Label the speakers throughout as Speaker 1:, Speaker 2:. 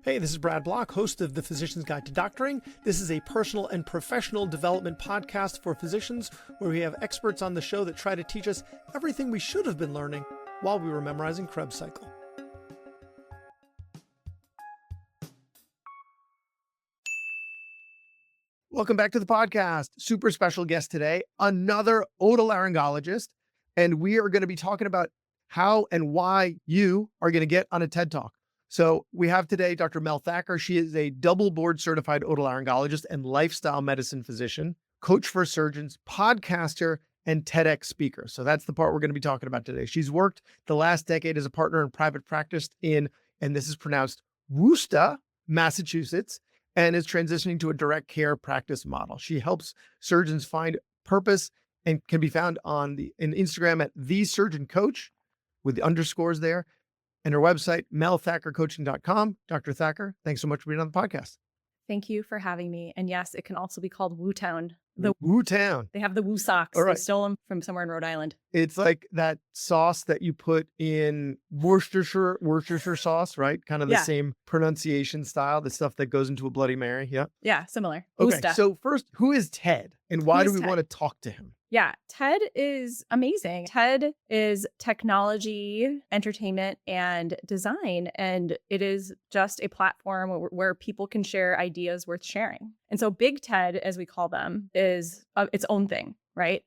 Speaker 1: Hey, this is Brad Block, host of The Physician's Guide to Doctoring. This is a personal and professional development podcast for physicians where we have experts on the show that try to teach us everything we should have been learning while we were memorizing Krebs cycle. Welcome back to the podcast. Super special guest today, another otolaryngologist, and we are going to be talking about how and why you are going to get on a TED Talk. So we have today Dr. Mel Thacker. She is a double board certified otolaryngologist and lifestyle medicine physician, coach for surgeons, podcaster, and TEDx speaker. So that's the part we're going to be talking about today. She's worked the last decade as a partner in private practice in, and this is pronounced Worcester, Massachusetts, and is transitioning to a direct care practice model. She helps surgeons find purpose and can be found on Instagram at @thesurgeoncoach with the underscores there. And her website, melthackercoaching.com. Dr. Thacker, thanks so much for being on the podcast.
Speaker 2: Thank you for having me. And yes, it can also be called Woo Town.
Speaker 1: Woo Town.
Speaker 2: They have the Woo socks.
Speaker 1: Right.
Speaker 2: They stole them from somewhere in Rhode Island.
Speaker 1: It's like that sauce that you put in Worcestershire sauce, right? Kind of the same pronunciation style, the stuff that goes into a Bloody Mary. Yeah.
Speaker 2: Yeah, similar.
Speaker 1: Okay.
Speaker 2: Worcester.
Speaker 1: So first, who is Ted and why do we want to talk to him?
Speaker 2: Yeah, TED is amazing. TED is technology, entertainment, and design. And it is just a platform where people can share ideas worth sharing. And so Big TED, as we call them, is its own thing, right?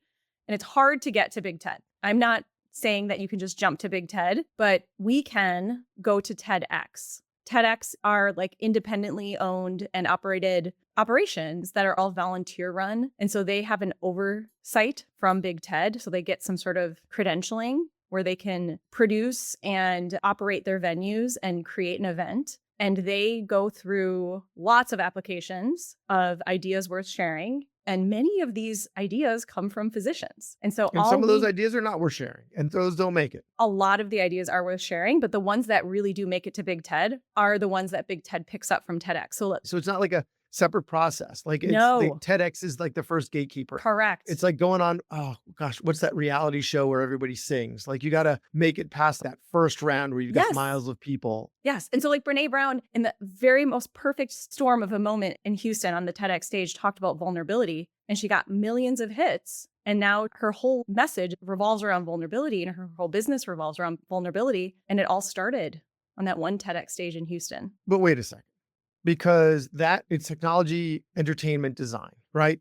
Speaker 2: And it's hard to get to Big TED. I'm not saying that you can just jump to Big TED, but we can go to TEDx. TEDx are like independently owned and operated operations that are all volunteer run. And so they have an oversight from Big TED. So they get some sort of credentialing where they can produce and operate their venues and create an event. And they go through lots of applications of ideas worth sharing. And many of these ideas come from physicians. And so
Speaker 1: some of those ideas are not worth sharing and those don't make it.
Speaker 2: A lot of the ideas are worth sharing, but the ones that really do make it to Big TED are the ones that Big TED picks up from TEDx. So
Speaker 1: it's not like a separate process. Like TEDx is like the first gatekeeper.
Speaker 2: Correct.
Speaker 1: It's like going on, oh gosh, what's that reality show where everybody sings? Like you got to make it past that first round where you've got miles of people.
Speaker 2: Yes. And so like Brene Brown in the very most perfect storm of a moment in Houston on the TEDx stage talked about vulnerability and she got millions of hits. And now her whole message revolves around vulnerability and her whole business revolves around vulnerability. And it all started on that one TEDx stage in Houston.
Speaker 1: But wait a second. Because it's technology, entertainment, design, right?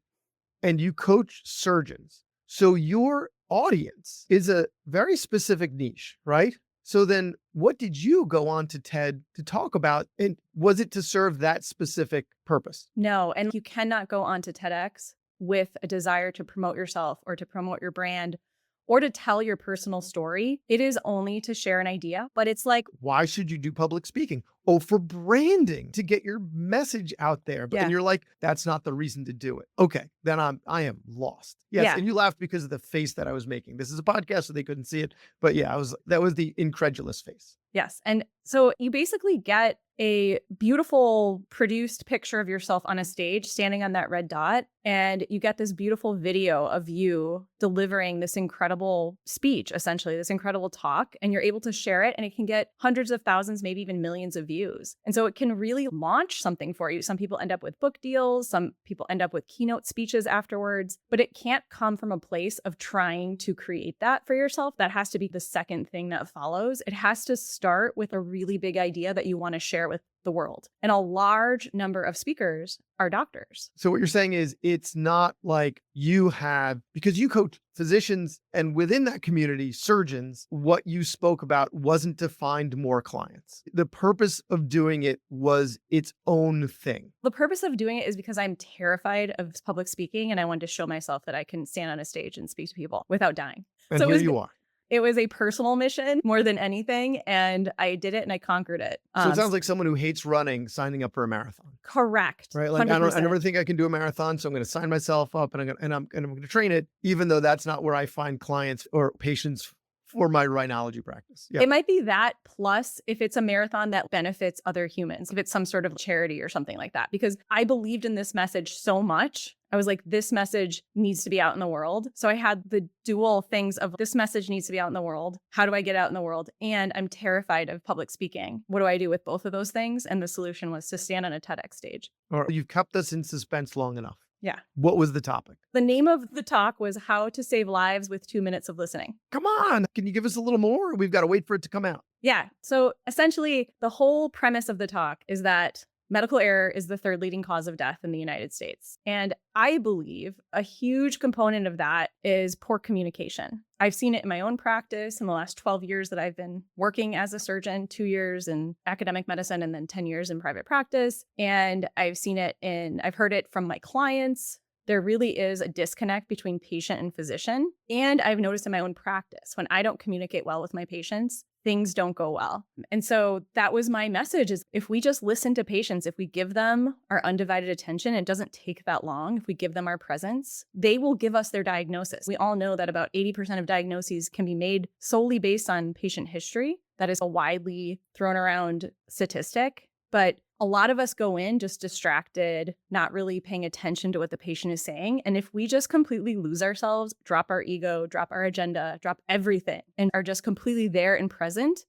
Speaker 1: And you coach surgeons. So your audience is a very specific niche, right? So then what did you go on to TED to talk about? And was it to serve that specific purpose?
Speaker 2: No, and you cannot go on to TEDx with a desire to promote yourself or to promote your brand or to tell your personal story. It is only to share an idea, but it's like,
Speaker 1: why should you do public speaking? Oh, for branding, to get your message out there. And you're like, that's not the reason to do it. Okay, then I am lost. Yes, yeah. And you laughed because of the face that I was making. This is a podcast, so they couldn't see it. But yeah, that was the incredulous face.
Speaker 2: Yes. And so you basically get a beautiful produced picture of yourself on a stage standing on that red dot. And you get this beautiful video of you delivering this incredible speech, essentially, this incredible talk. And you're able to share it and it can get hundreds of thousands, maybe even millions of views. And so it can really launch something for you. Some people end up with book deals. Some people end up with keynote speeches afterwards. But it can't come from a place of trying to create that for yourself. That has to be the second thing that follows. It has to start with a really big idea that you want to share with the world. And a large number of speakers are doctors.
Speaker 1: So what you're saying is it's not like you have, because you coach physicians and within that community, surgeons, what you spoke about wasn't to find more clients. The purpose of doing it was its own thing.
Speaker 2: The purpose of doing it is because I'm terrified of public speaking and I wanted to show myself that I can stand on a stage and speak to people without dying.
Speaker 1: And so here you are.
Speaker 2: It was a personal mission more than anything, and I did it and I conquered it.
Speaker 1: So it sounds like someone who hates running signing up for a marathon.
Speaker 2: Correct.
Speaker 1: Right? Like 100%. I never think I can do a marathon, so I'm going to sign myself up and I'm going to train it, even though that's not where I find clients or patients for my rhinology practice. Yeah.
Speaker 2: It might be that plus if it's a marathon that benefits other humans, if it's some sort of charity or something like that, because I believed in this message so much. I was like, this message needs to be out in the world. So I had the dual things of this message needs to be out in the world. How do I get out in the world? And I'm terrified of public speaking. What do I do with both of those things? And the solution was to stand on a TEDx stage.
Speaker 1: Or you've kept us in suspense long enough.
Speaker 2: Yeah.
Speaker 1: What was the topic?
Speaker 2: The name of the talk was How to Save Lives with 2 Minutes of Listening.
Speaker 1: Come on. Can you give us a little more? We've got to wait for it to come out.
Speaker 2: Yeah. So essentially, the whole premise of the talk is that medical error is the third leading cause of death in the United States. And I believe a huge component of that is poor communication. I've seen it in my own practice in the last 12 years that I've been working as a surgeon, 2 years in academic medicine, and then 10 years in private practice. And I've heard it from my clients. There really is a disconnect between patient and physician. And I've noticed in my own practice, when I don't communicate well with my patients, things don't go well. And so that was my message is if we just listen to patients, if we give them our undivided attention, it doesn't take that long. If we give them our presence, they will give us their diagnosis. We all know that about 80% of diagnoses can be made solely based on patient history. That is a widely thrown around statistic. But a lot of us go in just distracted, not really paying attention to what the patient is saying. And if we just completely lose ourselves, drop our ego, drop our agenda, drop everything, and are just completely there and present,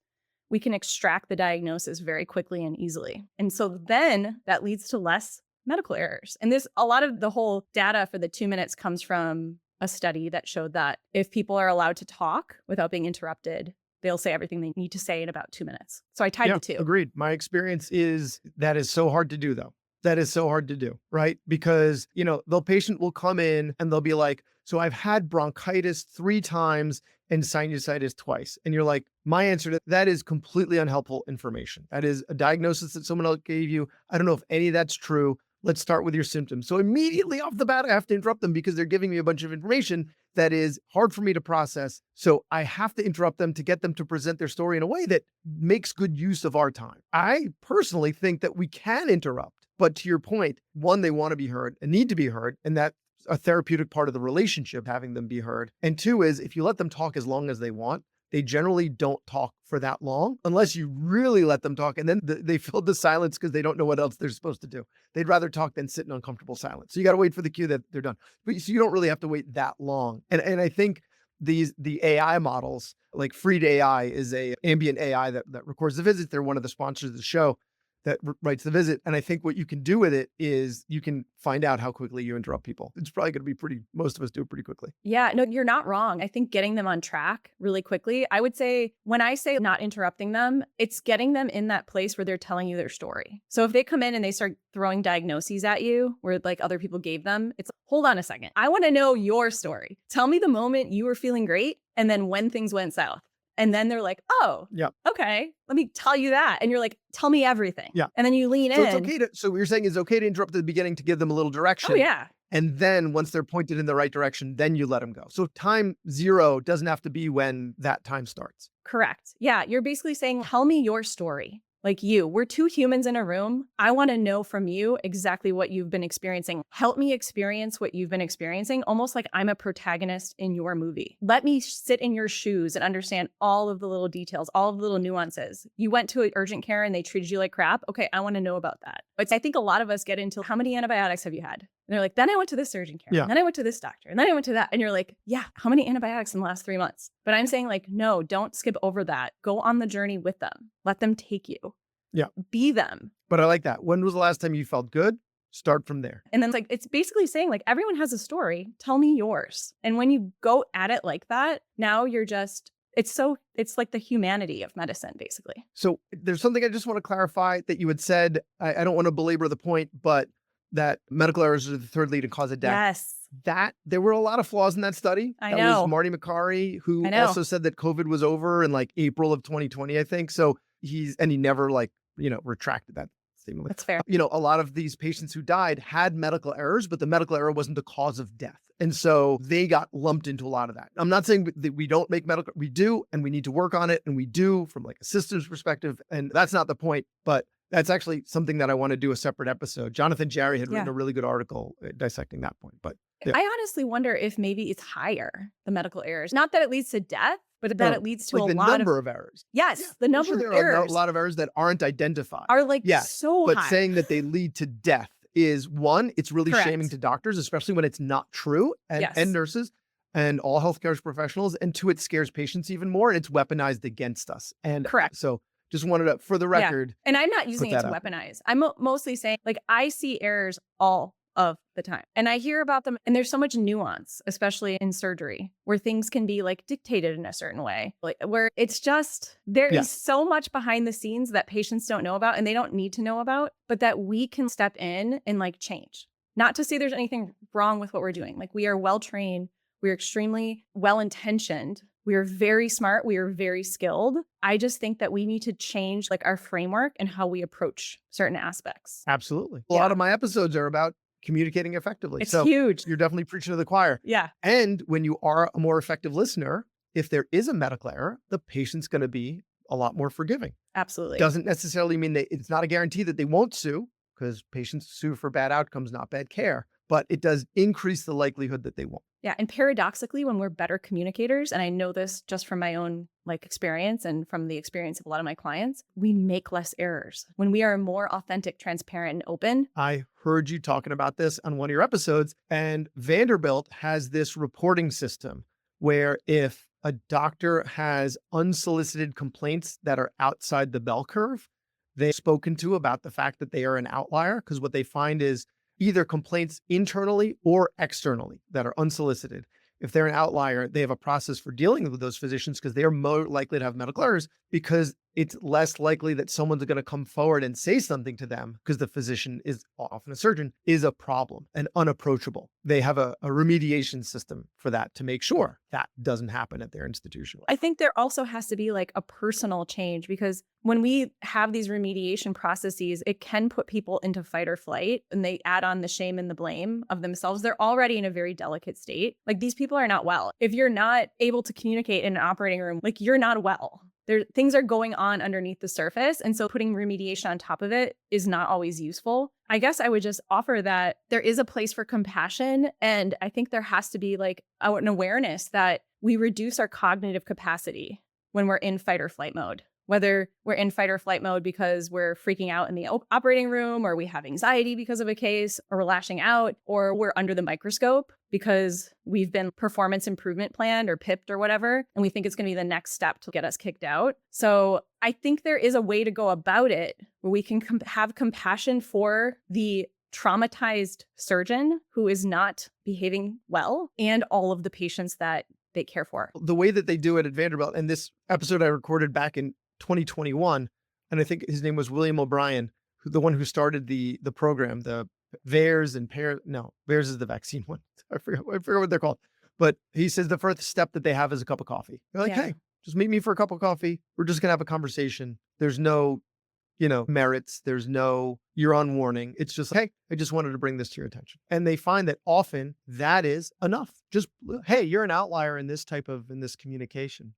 Speaker 2: we can extract the diagnosis very quickly and easily. And so then that leads to less medical errors. And a lot of the whole data for the 2 minutes comes from a study that showed that if people are allowed to talk without being interrupted, they'll say everything they need to say in about 2 minutes. So I tied the two.
Speaker 1: Agreed. My experience is that is so hard to do, though. That is so hard to do, right? Because, the patient will come in and they'll be like, so I've had bronchitis 3 times and sinusitis twice. And you're like, my answer to that is completely unhelpful information. That is a diagnosis that someone else gave you. I don't know if any of that's true. Let's start with your symptoms. So immediately off the bat, I have to interrupt them because they're giving me a bunch of information that is hard for me to process. So I have to interrupt them to get them to present their story in a way that makes good use of our time. I personally think that we can interrupt, but to your point, one, they want to be heard and need to be heard. And that's a therapeutic part of the relationship, having them be heard. And two is if you let them talk as long as they want, they generally don't talk for that long unless you really let them talk. And then they fill the silence because they don't know what else they're supposed to do. They'd rather talk than sit in uncomfortable silence. So you got to wait for the cue that they're done. So you don't really have to wait that long. And I think the AI models, like Freed AI is a ambient AI that records the visits. They're one of the sponsors of the show that writes the visit. And I think what you can do with it is you can find out how quickly you interrupt people. It's probably going to be most of us do it pretty quickly.
Speaker 2: Yeah, no, you're not wrong. I think getting them on track really quickly. I would say when I say not interrupting them, it's getting them in that place where they're telling you their story. So if they come in and they start throwing diagnoses at you where like other people gave them, it's hold on a second. I want to know your story. Tell me the moment you were feeling great and then when things went south. And then they're like, oh,
Speaker 1: yeah,
Speaker 2: okay, let me tell you that. And you're like, tell me everything.
Speaker 1: Yeah.
Speaker 2: And then you lean
Speaker 1: so
Speaker 2: in.
Speaker 1: It's okay so what you're saying is okay to interrupt at the beginning to give them a little direction.
Speaker 2: Oh, yeah.
Speaker 1: And then once they're pointed in the right direction, then you let them go. So time 0 doesn't have to be when that time starts.
Speaker 2: Correct. Yeah. You're basically saying, tell me your story. Like we're 2 humans in a room. I want to know from you exactly what you've been experiencing. Help me experience what you've been experiencing, almost like I'm a protagonist in your movie. Let me sit in your shoes and understand all of the little details, all of the little nuances. You went to urgent care and they treated you like crap. Okay, I want to know about that. But I think a lot of us get into how many antibiotics have you had? And they're like, then I went to this urgent care.
Speaker 1: Yeah.
Speaker 2: And then I went to this doctor. And then I went to that. And you're like, yeah, how many antibiotics in the last 3 months? But I'm saying like, no, don't skip over that. Go on the journey with them. Let them take you.
Speaker 1: Yeah.
Speaker 2: Be them.
Speaker 1: But I like that. When was the last time you felt good? Start from there.
Speaker 2: And then it's basically saying like, everyone has a story. Tell me yours. And when you go at it like that, now you're just, it's like the humanity of medicine, basically.
Speaker 1: So there's something I just want to clarify that you had said. I don't want to belabor the point, but that medical errors are the third leading cause of death.
Speaker 2: Yes.
Speaker 1: That there were a lot of flaws in that study.
Speaker 2: I
Speaker 1: That
Speaker 2: know.
Speaker 1: was Marty Makary, who
Speaker 2: I know.
Speaker 1: also said that COVID was over in like April of 2020, I think. So he never retracted that statement.
Speaker 2: That's fair.
Speaker 1: A lot of these patients who died had medical errors, but the medical error wasn't the cause of death. And so they got lumped into a lot of that. I'm not saying that we don't make medical, we do, and we need to work on it. And we do from like a systems perspective. And that's not the point, but that's actually something that I want to do a separate episode. Jonathan Jarry had written a really good article dissecting that point, but yeah.
Speaker 2: I honestly wonder if maybe it's higher, the medical errors. Not that it leads to death, but that
Speaker 1: No,
Speaker 2: it leads to
Speaker 1: like
Speaker 2: a
Speaker 1: the
Speaker 2: lot of,
Speaker 1: number of errors.
Speaker 2: yes,
Speaker 1: Yeah,
Speaker 2: the
Speaker 1: I'm
Speaker 2: number
Speaker 1: sure
Speaker 2: of
Speaker 1: there are a
Speaker 2: errors
Speaker 1: lot of errors that aren't identified.
Speaker 2: are like
Speaker 1: Yes,
Speaker 2: so
Speaker 1: but
Speaker 2: high.
Speaker 1: saying that they lead to death is one, it's really shaming
Speaker 2: Correct.
Speaker 1: to doctors, especially when it's not true, and
Speaker 2: Yes.
Speaker 1: nurses and all healthcare professionals. And two, it scares patients even more and it's weaponized against us. And
Speaker 2: Correct.
Speaker 1: so just wanted to, for the
Speaker 2: Yeah.
Speaker 1: record,
Speaker 2: And I'm not using
Speaker 1: put
Speaker 2: it to
Speaker 1: that out there.
Speaker 2: weaponize. I'm mostly saying, like, I see errors all of the time. And I hear about them, and there's so much nuance, especially in surgery, where things can be like dictated in a certain way, like where it's just, there is
Speaker 1: Yes.
Speaker 2: so much behind the scenes that patients don't know about and they don't need to know about, but that we can step in and like change. Not to say there's anything wrong with what we're doing. Like, we are well trained, we're extremely well intentioned, we are very smart, we are very skilled. I just think that we need to change like our framework and how we approach certain aspects.
Speaker 1: Absolutely. A
Speaker 2: Yeah.
Speaker 1: lot of my episodes are about communicating effectively.
Speaker 2: It's
Speaker 1: So
Speaker 2: huge.
Speaker 1: you're definitely preaching to the choir.
Speaker 2: Yeah.
Speaker 1: And when you are a more effective listener, if there is a medical error, the patient's going to be a lot more forgiving.
Speaker 2: Absolutely.
Speaker 1: Doesn't necessarily mean that it's not a guarantee that they won't sue, because patients sue for bad outcomes, not bad care, but it does increase the likelihood that they won't.
Speaker 2: Yeah. And paradoxically, when we're better communicators, and I know this just from my own like experience and from the experience of a lot of my clients, we make less errors. When we are more authentic, transparent, and open.
Speaker 1: I heard you talking about this on one of your episodes, and Vanderbilt has this reporting system where if a doctor has unsolicited complaints that are outside the bell curve, they've spoken to about the fact that they are an outlier, because what they find is either complaints internally or externally that are unsolicited. If they're an outlier, they have a process for dealing with those physicians because they are more likely to have medical errors, because it's less likely that someone's going to come forward and say something to them, because the physician is often a surgeon, is a problem and unapproachable. They have a remediation system for that to make sure that doesn't happen at their institution.
Speaker 2: I think there also has to be like a personal change, because when we have these remediation processes, it can put people into fight or flight, and they add on the shame and the blame of themselves. They're already in a very delicate state. Like, these people are not well. If you're not able to communicate in an operating room, like, you're not well. Things are going on underneath the surface. And so putting remediation on top of it is not always useful. I guess I would just offer that there is a place for compassion. And I think there has to be like an awareness that we reduce our cognitive capacity when we're in fight or flight mode. Whether we're in fight or flight mode because we're freaking out in the operating room, or we have anxiety because of a case, or we're lashing out, or we're under the microscope because we've been performance improvement planned or PIPed or whatever, and we think it's going to be the next step to get us kicked out. So I think there is a way to go about it where we can have compassion for the traumatized surgeon who is not behaving well and all of the patients that they care for.
Speaker 1: The way that they do it at Vanderbilt, and this episode I recorded back in 2021, and I think his name was William O'Brien, the one who started the program, the VAERS and VAERS is the vaccine one. I forget what they're called. But he says the first step that they have is a cup of coffee. They're like,
Speaker 2: Yeah.
Speaker 1: hey, just meet me for a cup of coffee. We're just gonna have a conversation. There's no, merits. There's no, you're on warning. It's just, hey, I just wanted to bring this to your attention. And they find that often that is enough. Just, hey, you're an outlier in this communication.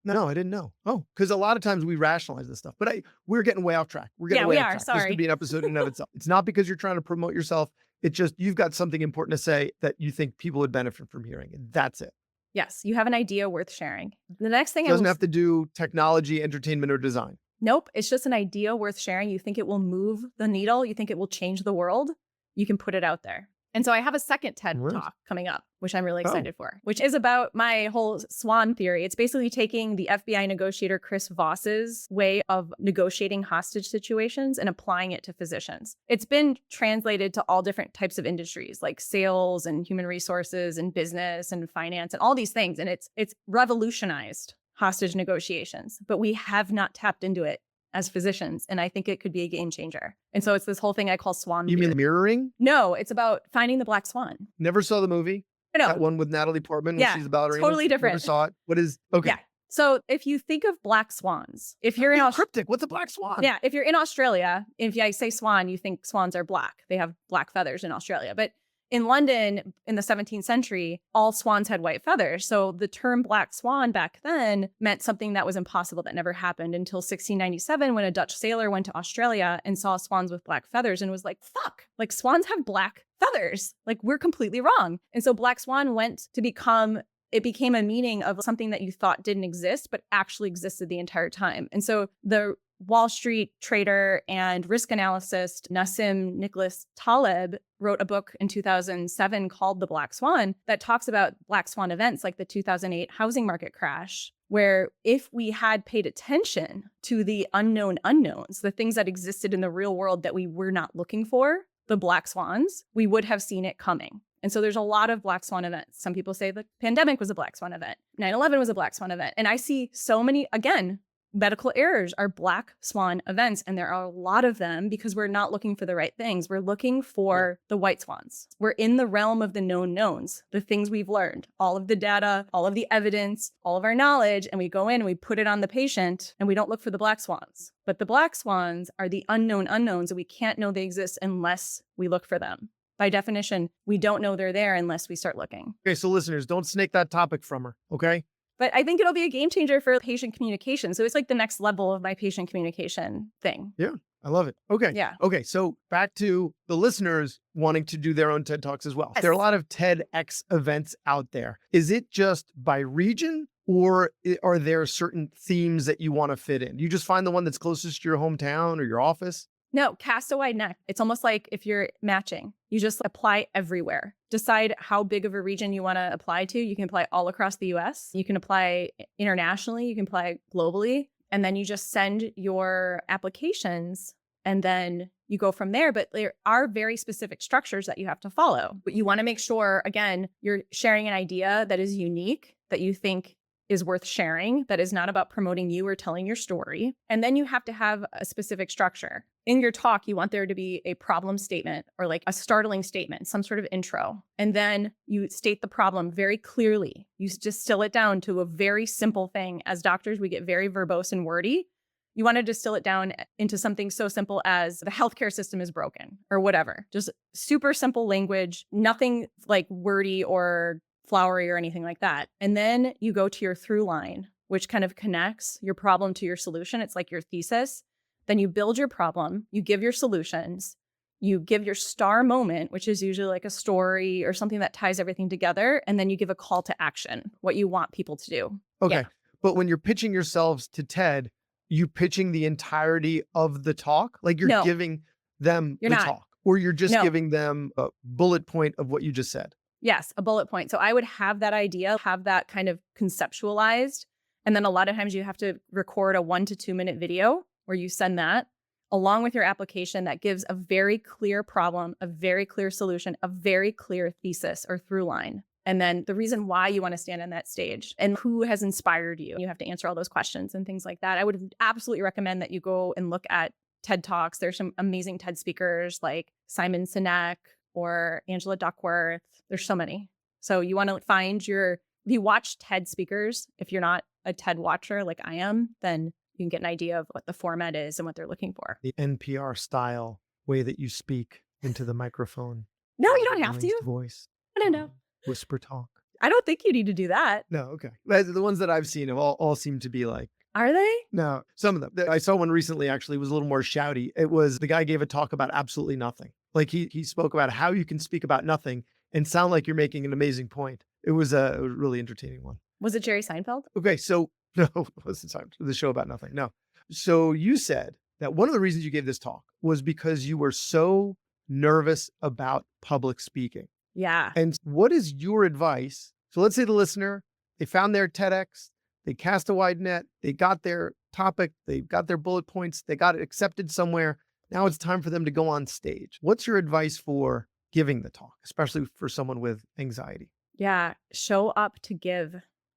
Speaker 1: No, I didn't know. Oh, because a lot of times we rationalize this stuff, but we're getting way off track. We're getting way
Speaker 2: we
Speaker 1: off
Speaker 2: are.
Speaker 1: track. This
Speaker 2: Sorry.
Speaker 1: could be an episode in and of itself. It's not because you're trying to promote yourself. It's just, you've got something important to say that you think people would benefit from hearing. And that's it.
Speaker 2: Yes, you have an idea worth sharing. The next thing
Speaker 1: Doesn't have to do technology, entertainment, or design.
Speaker 2: Nope, it's just an idea worth sharing. You think it will move the needle, you think it will change the world, you can put it out there. And so I have a second TED
Speaker 1: Right.
Speaker 2: talk coming up, which I'm really excited for, which is about my whole Swan Theory. It's basically taking the FBI negotiator Chris Voss's way of negotiating hostage situations and applying it to physicians. It's been translated to all different types of industries, like sales and human resources and business and finance and all these things. And it's revolutionized hostage negotiations, but we have not tapped into it as physicians. And I think it could be a game changer. And so it's this whole thing I call Swan
Speaker 1: You
Speaker 2: Theory.
Speaker 1: mean mirroring?
Speaker 2: No, it's about finding the black swan.
Speaker 1: Never saw the movie.
Speaker 2: I know.
Speaker 1: That one with Natalie Portman when
Speaker 2: Yeah,
Speaker 1: she's a ballerina.
Speaker 2: totally different.
Speaker 1: Never saw it. What is, okay.
Speaker 2: Yeah. So if you think of black swans, if you're in
Speaker 1: Cryptic, what's a black swan?
Speaker 2: Yeah, if you're in Australia, if I say swan, you think swans are black. They have black feathers in Australia. But in London in the 17th century, all swans had white feathers. So the term black swan back then meant something that was impossible, that never happened until 1697, when a Dutch sailor went to Australia and saw swans with black feathers and was like, fuck, like swans have black feathers. Like, we're completely wrong. And so black swan went to become it became a meaning of something that you thought didn't exist, but actually existed the entire time. And so the Wall Street trader and risk analyst Nassim Nicholas Taleb wrote a book in 2007 called The Black Swan that talks about black swan events like the 2008 housing market crash, where if we had paid attention to the unknown unknowns, the things that existed in the real world that we were not looking for, the black swans, we would have seen it coming. And so there's a lot of black swan events. Some people say the pandemic was a black swan event. 9/11 was a black swan event. And I see so many, again, medical errors are black swan events. And there are a lot of them because we're not looking for the right things. We're looking for the white swans. We're in the realm of the known knowns, the things we've learned, all of the data, all of the evidence, all of our knowledge. And we go in and we put it on the patient and we don't look for the black swans. But the black swans are the unknown unknowns, and we can't know they exist unless we look for them. By definition, we don't know they're there unless we start looking.
Speaker 1: Okay, so listeners, don't snake that topic from her, okay?
Speaker 2: But I think it'll be a game changer for patient communication. So it's like the next level of my patient communication thing.
Speaker 1: Yeah, I love it. Okay.
Speaker 2: Yeah.
Speaker 1: Okay, so back to the listeners wanting to do their own TED Talks as well.
Speaker 2: Yes.
Speaker 1: There are a lot of TEDx events out there. Is it just by region, or are there certain themes that you want to fit in? You just find the one that's closest to your hometown or your office?
Speaker 2: No, cast a wide net. It's almost like if you're matching, you just apply everywhere. Decide how big of a region you want to apply to. You can apply all across the US. You can apply internationally. You can apply globally. And then you just send your applications and then you go from there. But there are very specific structures that you have to follow. But you want to make sure, again, you're sharing an idea that is unique, that you think is worth sharing, that is not about promoting you or telling your story. And then you have to have a specific structure. In your talk, you want there to be a problem statement or like a startling statement, some sort of intro. And then you state the problem very clearly. You distill it down to a very simple thing. As doctors, we get very verbose and wordy. You want to distill it down into something so simple as the healthcare system is broken or whatever. Just super simple language, nothing like wordy or flowery or anything like that. And then you go to your through line, which kind of connects your problem to your solution. It's like your thesis. Then you build your problem, you give your solutions, you give your star moment, which is usually like a story or something that ties everything together. And then you give a call to action, what you want people to do.
Speaker 1: Okay.
Speaker 2: Yeah.
Speaker 1: But when you're pitching yourselves to TED, you pitching the entirety of the talk? Like you're
Speaker 2: No.
Speaker 1: giving them
Speaker 2: You're
Speaker 1: the
Speaker 2: not.
Speaker 1: talk, or you're just
Speaker 2: No.
Speaker 1: giving them a bullet point of what you just said?
Speaker 2: Yes, a bullet point. So I would have that idea, have that kind of conceptualized. And then a lot of times you have to record a 1 to 2 minute video where you send that along with your application that gives a very clear problem, a very clear solution, a very clear thesis or through line. And then the reason why you want to stand on that stage and who has inspired you. You have to answer all those questions and things like that. I would absolutely recommend that you go and look at TED Talks. There's some amazing TED speakers like Simon Sinek or Angela Duckworth. There's so many. So you want to find if you watch TED speakers, if you're not a TED watcher like I am, then you can get an idea of what the format is and what they're looking for.
Speaker 1: The NPR style way that you speak into the microphone.
Speaker 2: No, you don't have to.
Speaker 1: Raised voice.
Speaker 2: No.
Speaker 1: Whisper talk.
Speaker 2: I don't think you need to do that.
Speaker 1: No, okay. The ones that I've seen have all seem to be like,
Speaker 2: Are they?
Speaker 1: no, some of them. I saw one recently, actually, was a little more shouty. It was, the guy gave a talk about absolutely nothing. Like he spoke about how you can speak about nothing and sound like you're making an amazing point. It was a really entertaining one.
Speaker 2: Was it Jerry Seinfeld?
Speaker 1: Okay, so no, it wasn't the show about nothing. No. So you said that one of the reasons you gave this talk was because you were so nervous about public speaking.
Speaker 2: Yeah.
Speaker 1: And what is your advice? So let's say the listener, they found their TEDx, they cast a wide net, they got their topic, they got their bullet points, they got it accepted somewhere. Now it's time for them to go on stage. What's your advice for giving the talk, especially for someone with anxiety?
Speaker 2: Yeah. Show up to give.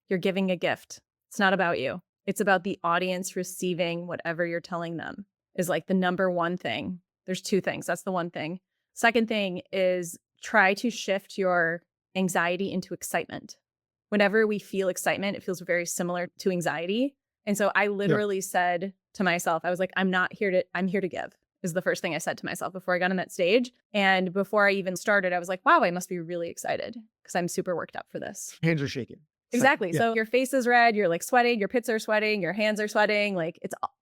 Speaker 2: You're giving a gift. It's not about you. It's about the audience receiving whatever you're telling them is like the number one thing. There's two things. That's the one thing. Second thing is try to shift your anxiety into excitement. Whenever we feel excitement, it feels very similar to anxiety. And so I literally said to myself, I was like, I'm here to give is the first thing I said to myself before I got on that stage. And before I even started, I was like, wow, I must be really excited because I'm super worked up for this.
Speaker 1: Hands are shaking.
Speaker 2: Exactly.
Speaker 1: Yeah.
Speaker 2: So your face is red, you're like sweating, your pits are sweating, your hands are sweating. Like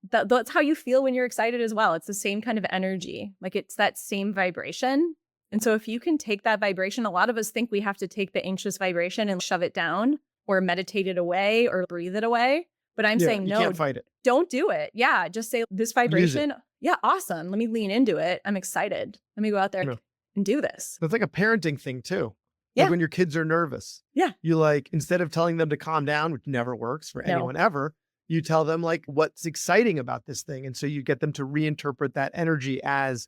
Speaker 2: that's how you feel when you're excited as well. It's the same kind of energy. Like it's that same vibration. And so if you can take that vibration, a lot of us think we have to take the anxious vibration and shove it down or meditate it away or breathe it away. But I'm saying,
Speaker 1: You
Speaker 2: no,
Speaker 1: can't fight it.
Speaker 2: don't do it. Yeah. Just say this
Speaker 1: Use it.
Speaker 2: vibration. Yeah. Awesome. Let me lean into it. I'm excited. Let me go out there
Speaker 1: Yeah.
Speaker 2: and do this.
Speaker 1: That's like a parenting thing too.
Speaker 2: Yeah.
Speaker 1: Like when your kids are nervous,
Speaker 2: Yeah.
Speaker 1: you like, instead of telling them to calm down, which never works for
Speaker 2: No.
Speaker 1: anyone ever, you tell them like what's exciting about this thing. And so you get them to reinterpret that energy as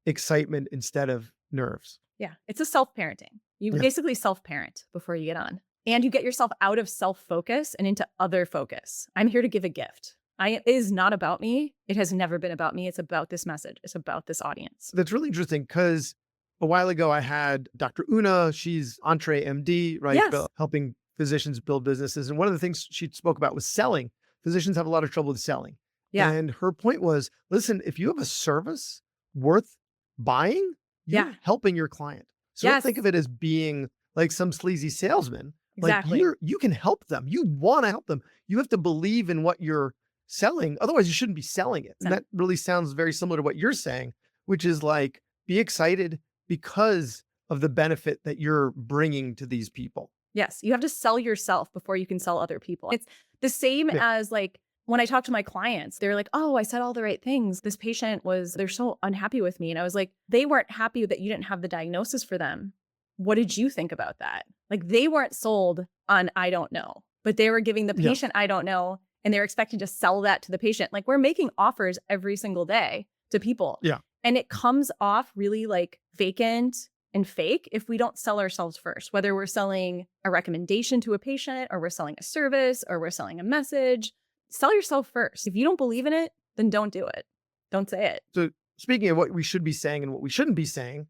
Speaker 1: excitement instead of nerves.
Speaker 2: Yeah. It's a self-parenting. You
Speaker 1: Yeah.
Speaker 2: basically self-parent before you get on. And you get yourself out of self-focus and into other focus. I'm here to give a gift. It is not about me. It has never been about me. It's about this message. It's about this audience.
Speaker 1: That's really interesting because a while ago I had Dr. Una, she's Entree MD, right?
Speaker 2: Yes.
Speaker 1: Helping physicians build businesses. And one of the things she spoke about was selling. Physicians have a lot of trouble with selling.
Speaker 2: Yeah.
Speaker 1: And her point was, listen, if you have a service worth buying, you're
Speaker 2: Yeah.
Speaker 1: helping your client. So don't
Speaker 2: Yes.
Speaker 1: think of it as being like some sleazy salesman.
Speaker 2: Exactly.
Speaker 1: Like you can help them. You want to help them. You have to believe in what you're selling. Otherwise, you shouldn't be selling it. And that really sounds very similar to what you're saying, which is like, be excited because of the benefit that you're bringing to these people.
Speaker 2: Yes. You have to sell yourself before you can sell other people. It's the same
Speaker 1: Yeah.
Speaker 2: as like when I talk to my clients, they're like, oh, I said all the right things. This patient they're so unhappy with me. And I was like, they weren't happy that you didn't have the diagnosis for them. What did you think about that? Like they weren't sold on, I don't know, but they were giving the
Speaker 1: Yeah.
Speaker 2: patient, I don't know. And they're expecting to sell that to the patient. Like we're making offers every single day to people.
Speaker 1: Yeah.
Speaker 2: And it comes off really like vacant and fake if we don't sell ourselves first, whether we're selling a recommendation to a patient or we're selling a service or we're selling a message. Sell yourself first. If you don't believe in it, then don't do it. Don't say it.
Speaker 1: So speaking of what we should be saying and what we shouldn't be saying,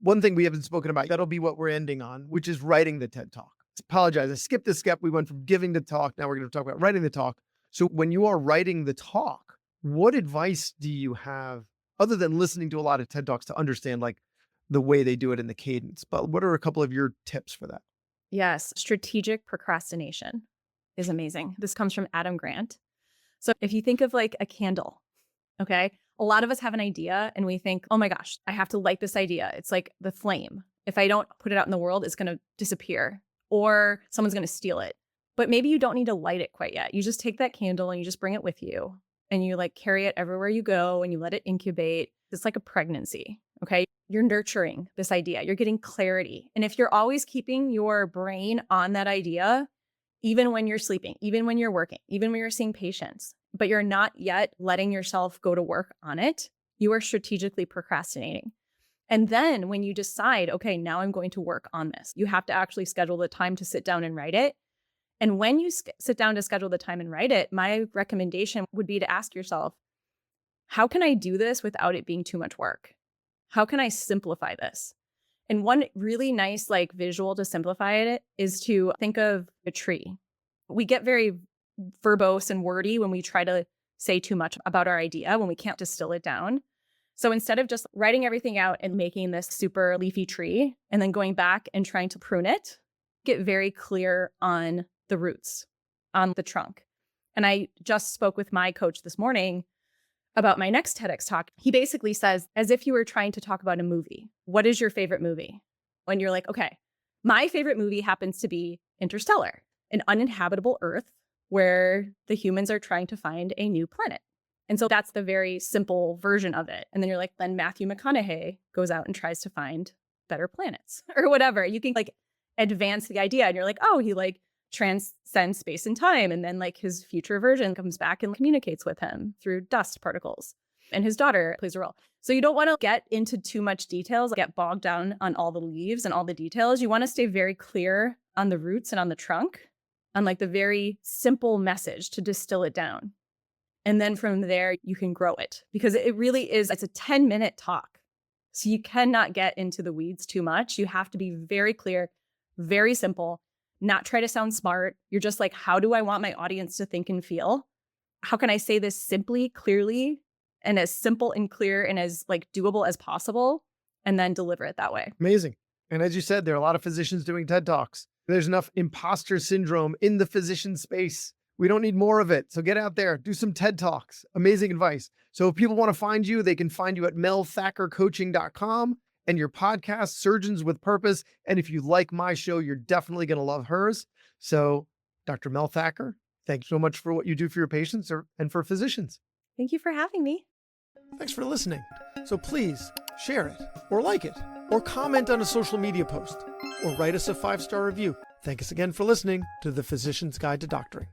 Speaker 1: one thing we haven't spoken about, that'll be what we're ending on, which is writing the TED Talk. Apologize. I skipped this step. We went from giving the talk. Now we're going to talk about writing the talk. So when you are writing the talk, what advice do you have other than listening to a lot of TED Talks to understand like the way they do it in the cadence? But what are a couple of your tips for that?
Speaker 2: Yes. Strategic procrastination is amazing. This comes from Adam Grant. So if you think of like a candle, okay, a lot of us have an idea and we think, oh my gosh, I have to light this idea. It's like the flame. If I don't put it out in the world, it's going to disappear or someone's going to steal it. But maybe you don't need to light it quite yet. You just take that candle and you just bring it with you and you like carry it everywhere you go and you let it incubate. It's like a pregnancy, okay? You're nurturing this idea. You're getting clarity. And if you're always keeping your brain on that idea, even when you're sleeping, even when you're working, even when you're seeing patients, but you're not yet letting yourself go to work on it, you are strategically procrastinating. And then when you decide, okay, now I'm going to work on this, you have to actually schedule the time to sit down and write it. And when you sit down to schedule the time and write it, my recommendation would be to ask yourself, how can I do this without it being too much work? How can I simplify this? And one really nice like visual to simplify it is to think of a tree. We get very verbose and wordy when we try to say too much about our idea, when we can't distill it down. So instead of just writing everything out and making this super leafy tree and then going back and trying to prune it, get very clear on the roots, on the trunk. And I just spoke with my coach this morning about my next TEDx talk. He basically says, as if you were trying to talk about a movie, what is your favorite movie? When you're like, okay, my favorite movie happens to be Interstellar, an uninhabitable Earth where the humans are trying to find a new planet. And so that's the very simple version of it. And then you're like, then Matthew McConaughey goes out and tries to find better planets or whatever. You can like advance the idea and you're like, oh, he like transcends space and time. And then like his future version comes back and communicates with him through dust particles. And his daughter plays a role. So you don't want to get into too much details, get bogged down on all the leaves and all the details. You want to stay very clear on the roots and on the trunk, on like the very simple message to distill it down. And then from there, you can grow it because it really is, it's a 10-minute talk. So you cannot get into the weeds too much. You have to be very clear, very simple, not try to sound smart. You're just like, how do I want my audience to think and feel? How can I say this simply, clearly, and as simple and clear and as like doable as possible, and then deliver it that way?
Speaker 1: Amazing. And as you said, there are a lot of physicians doing TED Talks. There's enough imposter syndrome in the physician space. We don't need more of it. So get out there, do some TED Talks. Amazing advice. So if people want to find you, they can find you at melthackercoaching.com and your podcast, Surgeons with Purpose. And if you like my show, you're definitely going to love hers. So Dr. Mel Thacker, thanks so much for what you do for your patients and for physicians.
Speaker 2: Thank you for having me.
Speaker 1: Thanks for listening. So please share it or like it or comment on a social media post or write us a 5-star review. Thank us again for listening to The Physician's Guide to Doctoring.